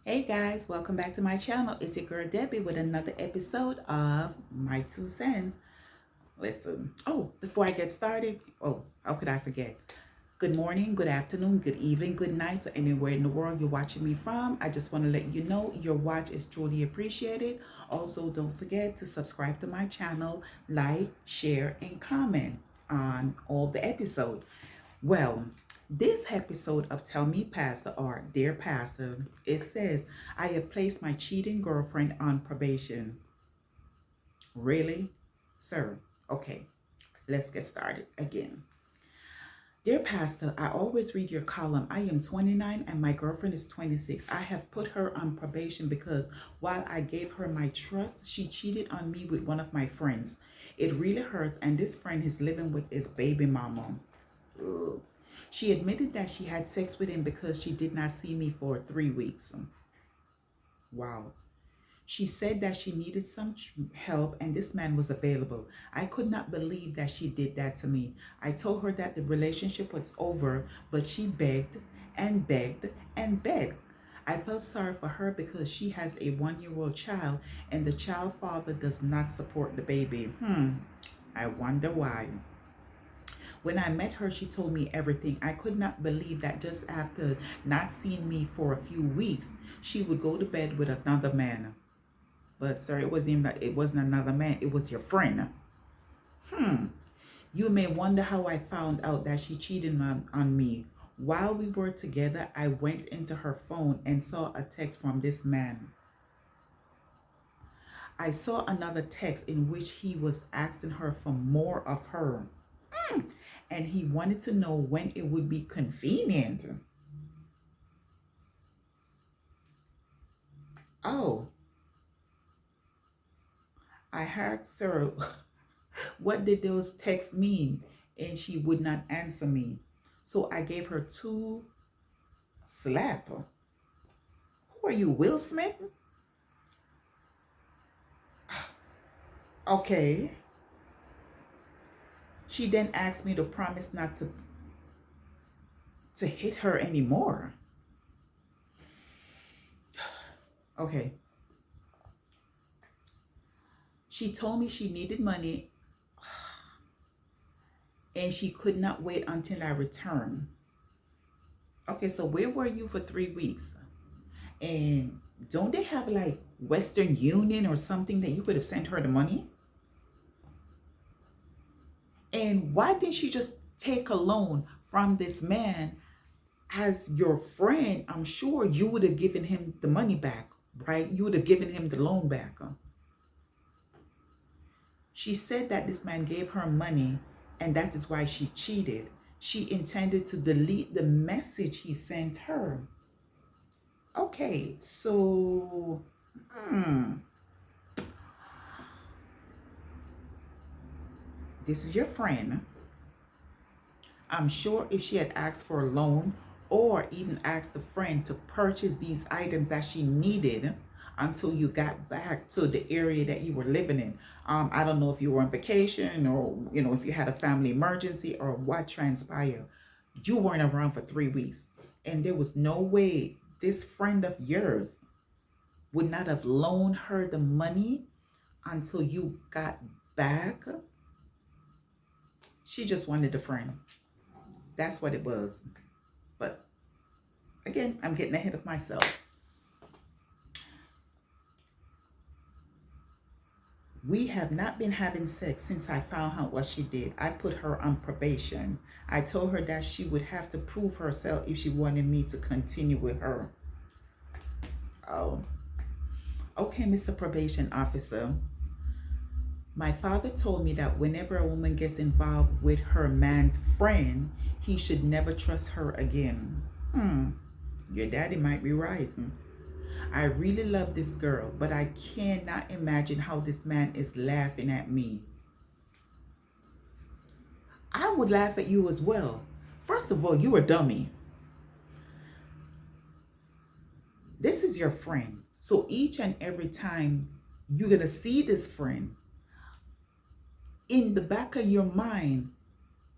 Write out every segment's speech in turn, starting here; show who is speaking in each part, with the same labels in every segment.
Speaker 1: Hey guys, welcome back to my channel. It's your girl Debbie with another episode of My Two Cents. Listen, before I get started, how could I forget? Good morning, good afternoon, good evening, good night to anywhere in the world you're watching me from. I just want to let you know your watch is truly appreciated. Also, don't forget to subscribe to my channel, like, share, and comment on all the episodes. Well, this episode of Tell Me Pastor or Dear Pastor, it says, I have placed my cheating girlfriend on probation. Really? Sir? Okay, let's get started again. Dear Pastor, I always read your column. I am 29 and my girlfriend is 26. I have put her on probation because while I gave her my trust, she cheated on me with one of my friends. It really hurts, and this friend is living with his baby mama. Ugh. She admitted that she had sex with him because she did not see me for 3 weeks. Wow. She said that she needed some help and this man was available. I could not believe that she did that to me. I told her that the relationship was over, but she begged and begged and begged. I felt sorry for her because she has a 1-year-old child and the child father does not support the baby. I wonder why. When I met her, she told me everything. I could not believe that just after not seeing me for a few weeks, she would go to bed with another man. But sir, it wasn't another man, it was your friend. You may wonder how I found out that she cheated on me. While we were together, I went into her phone and saw a text from this man. I saw another text in which he was asking her for more of her. And he wanted to know when it would be convenient. Oh, I asked her, what did those texts mean? And she would not answer me. So I gave her 2 slaps. Who are you, Will Smith? Okay. She then asked me to promise not to hit her anymore. Okay. She told me she needed money and she could not wait until I returned. Okay, so where were you for 3 weeks? And don't they have like Western Union or something that you could have sent her the money? And why didn't she just take a loan from this man? As your friend, I'm sure you would have given him the money back, right? You would have given him the loan back. She said that this man gave her money and that is why she cheated. She intended to delete the message he sent her. Okay, so this is your friend. I'm sure if she had asked for a loan or even asked the friend to purchase these items that she needed until you got back to the area that you were living in. I don't know if you were on vacation or, if you had a family emergency or what transpired. You weren't around for 3 weeks. And there was no way this friend of yours would not have loaned her the money until you got back. She just wanted a friend. That's what it was. But again, I'm getting ahead of myself. We have not been having sex since I found out what she did. I put her on probation. I told her that she would have to prove herself if she wanted me to continue with her. Oh, okay, Mr. Probation Officer. My father told me that whenever a woman gets involved with her man's friend, he should never trust her again. Your daddy might be right. I really love this girl, but I cannot imagine how this man is laughing at me. I would laugh at you as well. First of all, you a dummy. This is your friend. So each and every time you're going to see this friend, in the back of your mind,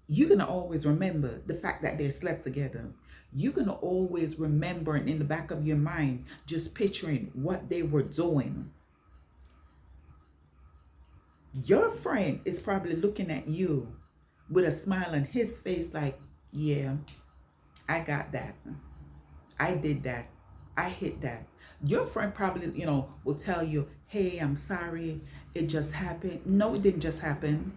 Speaker 1: you're going to always remember the fact that they slept together. you're going to always remember in the back of your mind, just picturing what they were doing. Your friend is probably looking at you with a smile on his face like, yeah, I got that. I did that. I hit that. Your friend probably, will tell you, hey, I'm sorry. It just happened. No, it didn't just happen.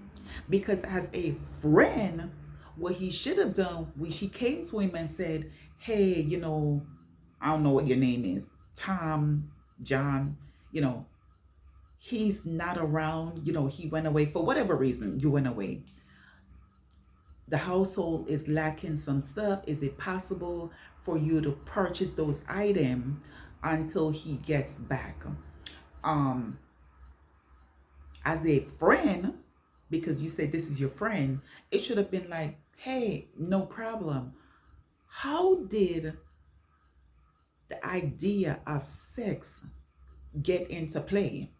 Speaker 1: Because as a friend, what he should have done when she came to him and said, hey, I don't know what your name is, Tom, John, he's not around, he went away for whatever reason, you went away. The household is lacking some stuff. Is it possible for you to purchase those items until he gets back? As a friend, because you said this is your friend, it should have been like, hey, no problem. How did the idea of sex get into play?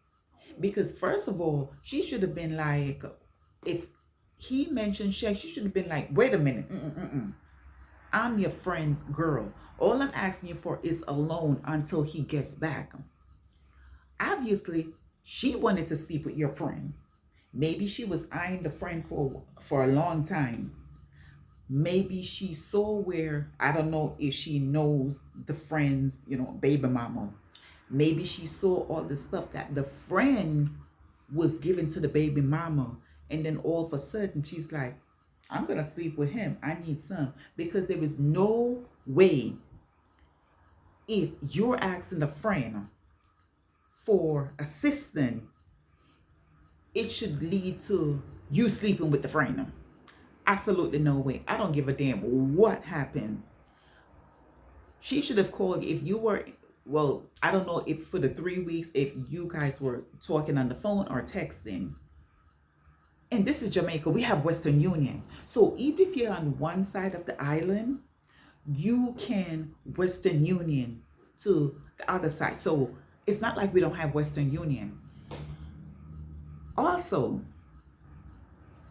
Speaker 1: Because first of all, she should have been like, if he mentioned sex, she should have been like, wait a minute. I'm your friend's girl. All I'm asking you for is alone until he gets back. Obviously, she wanted to sleep with your friend. Maybe she was eyeing the friend for a long time. Maybe she saw where, I don't know if she knows the friend's, baby mama. Maybe she saw all the stuff that the friend was giving to the baby mama. And then all of a sudden, she's like, I'm going to sleep with him. I need some. Because there is no way, if you're asking a friend for assistance, it should lead to you sleeping with the friend. Absolutely no way. I don't give a damn what happened. She should have called if you were, well, I don't know if for the 3 weeks, if you guys were talking on the phone or texting. And this is Jamaica. We have Western Union. So even if you're on one side of the island, you can Western Union to the other side. So it's not like we don't have Western Union. Also,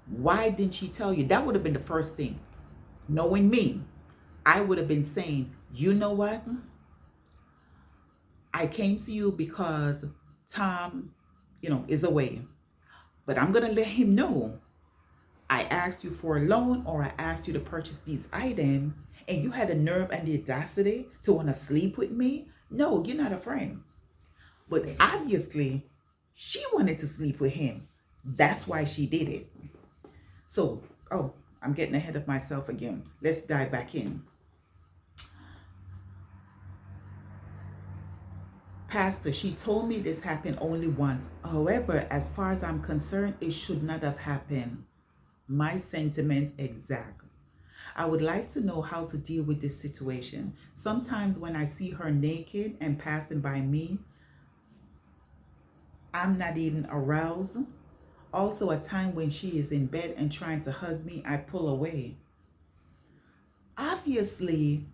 Speaker 1: why didn't she tell you? That would have been the first thing. Knowing me, I would have been saying, you know what? I came to you because Tom, is away. But I'm going to let him know I asked you for a loan or I asked you to purchase these items and you had the nerve and the audacity to want to sleep with me. No, you're not a friend. But obviously, she wanted to sleep with him. That's why she did it. So, I'm getting ahead of myself again. Let's dive back in. Pastor, she told me this happened only once. However, as far as I'm concerned, it should not have happened. My sentiments exact. I would like to know how to deal with this situation. Sometimes when I see her naked and passing by me, I'm not even aroused. Also, a time when she is in bed and trying to hug me, I pull away. Obviously,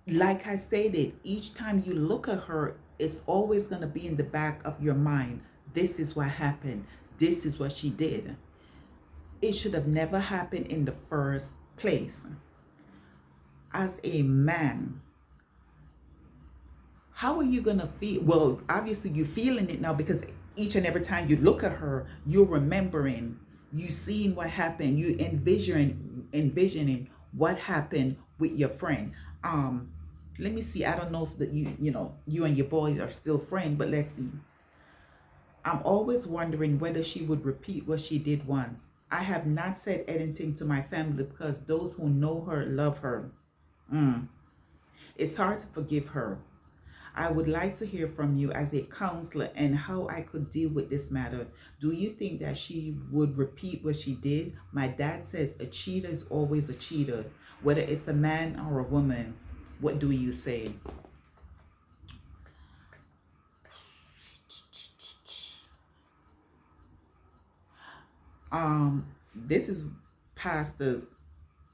Speaker 1: like I stated, each time you look at her, it's always going to be in the back of your mind. This is what happened. This is what she did. It should have never happened in the first place. As a man, how are you going to feel? Well, obviously you're feeling it now because each and every time you look at her, you're remembering, you seeing what happened, you envisioning what happened with your friend. Let me see. I don't know if you and your boys are still friends, but let's see. I'm always wondering whether she would repeat what she did once. I have not said anything to my family because those who know her love her. It's hard to forgive her. I would like to hear from you as a counselor and how I could deal with this matter. Do you think that she would repeat what she did? My dad says a cheater is always a cheater, whether it's a man or a woman. What do you say? This is Pastor's.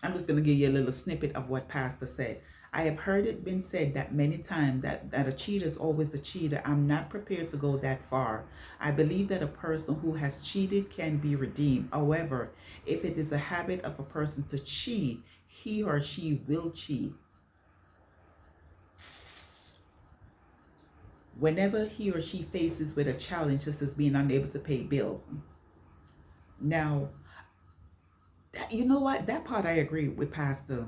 Speaker 1: I'm just going to give you a little snippet of what Pastor said. I have heard it been said that many times that a cheater is always the cheater. I'm not prepared to go that far. I believe that a person who has cheated can be redeemed. However, if it is a habit of a person to cheat, he or she will cheat. whenever he or she faces with a challenge such as being unable to pay bills. Now, you know what? That part I agree with Pastor.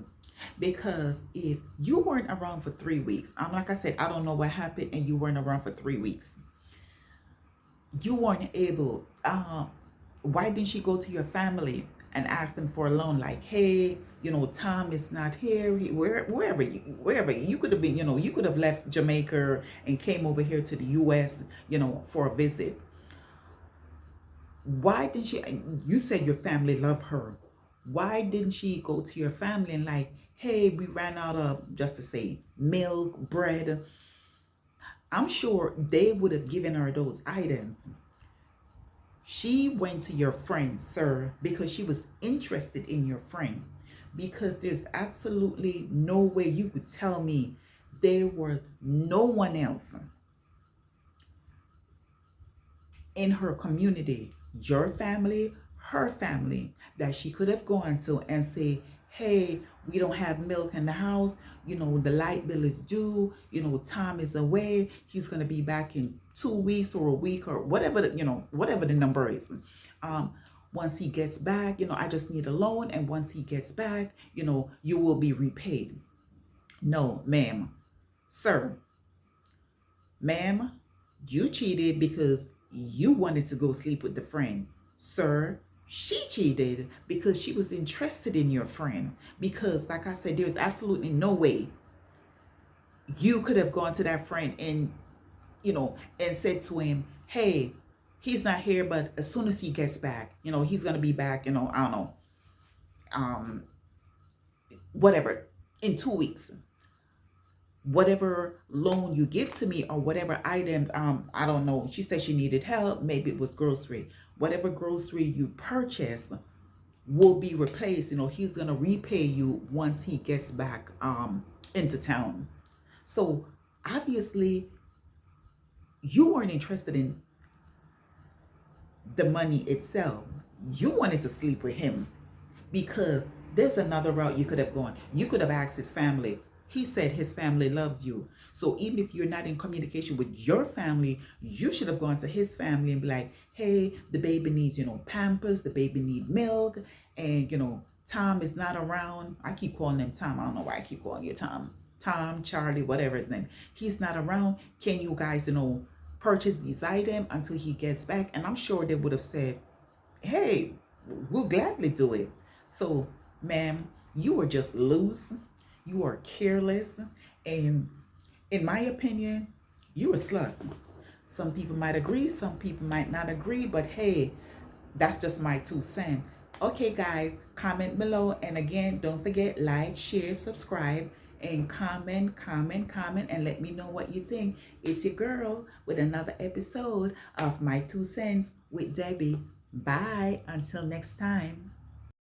Speaker 1: Because if you weren't around for 3 weeks, like I said, I don't know what happened, and you weren't around for 3 weeks. You weren't able, why didn't she go to your family and ask them for a loan? Like, hey, Tom is not here. Wherever you could have been, you could have left Jamaica and came over here to the U.S., for a visit. Why didn't she? You said your family loved her. Why didn't she go to your family and like, hey, we ran out of, just to say, milk, bread? I'm sure they would have given her those items. She went to your friend, sir, because she was interested in your friend. Because there's absolutely no way you could tell me there was no one else in her community, your family, her family, that she could have gone to and say, hey, we don't have milk in the house, the light bill is due, Tom is away, he's going to be back in 2 weeks or a week or whatever, whatever the number is. Once he gets back, I just need a loan, and once he gets back, you will be repaid. No, ma'am, sir, ma'am, you cheated because you wanted to go sleep with the friend. Sir, she cheated because she was interested in your friend. Because, like I said, there's absolutely no way you could have gone to that friend and, and said to him, hey, he's not here, but as soon as he gets back, he's going to be back, I don't know, whatever, in 2 weeks. Whatever loan you give to me or whatever items, I don't know. She said she needed help. Maybe it was grocery. Whatever grocery you purchase will be replaced. He's going to repay you once he gets back into town. So obviously you weren't interested in the money itself. You wanted to sleep with him because there's another route you could have gone. You could have asked his family. He said his family loves you. So even if you're not in communication with your family, you should have gone to his family and be like, hey, the baby needs, Pampers, the baby needs milk, and, Tom is not around. I keep calling him Tom. I don't know why I keep calling you Tom. Tom, Charlie, whatever his name. He's not around. Can you guys, purchase these items until he gets back? And I'm sure they would have said, hey, we'll gladly do it. So, ma'am, you were just loose. You are careless, and in my opinion, you a slut. Some people might agree, some people might not agree, but hey, that's just my 2 cents. Okay, guys, comment below, and again, don't forget, like, share, subscribe, and comment, and let me know what you think. It's your girl with another episode of My 2 Cents with Debbie. Bye, until next time.